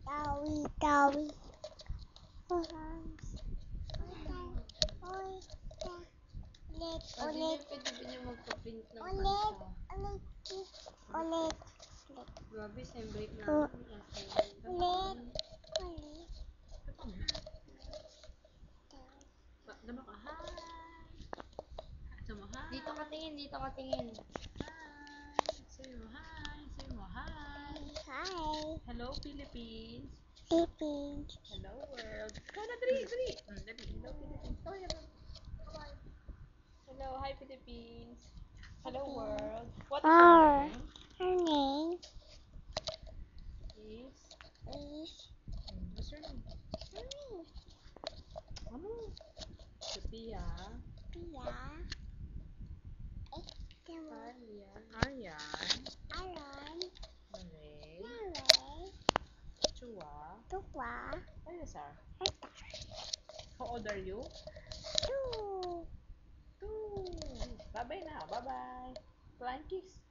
Tawi. Pwede niya magpa-print ng Ulit. Grabe, sem break namin. Ulit. Dama ka, hi! Sama, hi! Dito ka tingin. Hi! Say mo, hi! Say mo, hi! Hi. Hello, Philippines! Philippines. Hello, world! Ikaw na, dali! Dali! Hello, Philippines! Kaway na. Kaway. Hello, hi, Philippines! Hello, world! What is your name? Her name Is... is What's your name? Ano? Sophia. Pia. Aryan. Aron. Malay. Mare. Chua. Tukwa. Ayasar. Heta. How old are you? 2. 2. Bye-bye na. Bye-bye. Flying kiss.